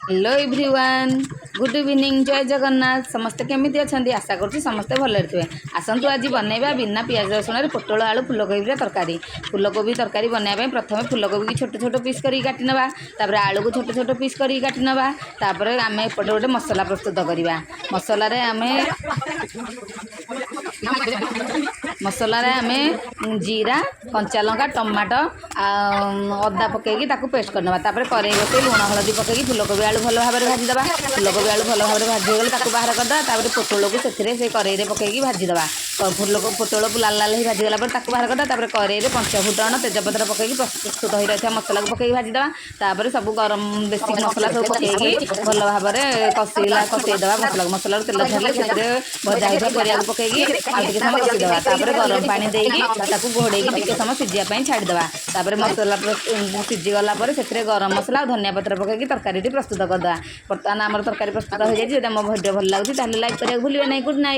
Hello everyone good evening जय जगन्नाथ समस्ते केमी अच्छा आशा करुँच समस्ते भले थे आसतु आज बनैबा बिना पियाज रसुण पोटल आलू फुलकोबी तरकारी फुलकोबी तरकारी बनवाई प्रथम फुलकोबी की छोट छोट पीस कर काटि नवा तापर आलू को छोट छोट पीस कर काटि नवा तापर आम एपटे गोटे मसला प्रस्तुत करवा मसलार आम मसलार आम जीरा कंचा लंका टमाटो अदा पकईकी पेस्ट करना कड़े बसई लुण हलदी पकईकी फुलकोबी आलू भल भाव में भाजीदे फुलकोबी आलू भल भाव में भाजीगले बाहर करदे पोटल को से कड़े पकईकी भाजीदे पोटल को लाल लाल भाजीगला बाहर करदे कड़े पंचफुटन तेजपत्र पकईकी प्रस्तुत हो रही मसला को पकईकी भाजीदे सब गरम बेसिक मसला सब पकईकी भल भाव में कषईदे मसला तेल छाड़े से भजा हुआ परिया पकईकी आगे समय कषीदे गरम पानी देकी घोड़े टे समय सीझापी छाड़दे मसला सीझीगला से गरम मसला धनिया पत्र पकईकी तरकारी प्रस्तुत करदे बर्तमान आम तरकारी प्रस्तुत हो जाए। आम भिडियो भल लगे लाइक करा भूलें नहीं। Good night.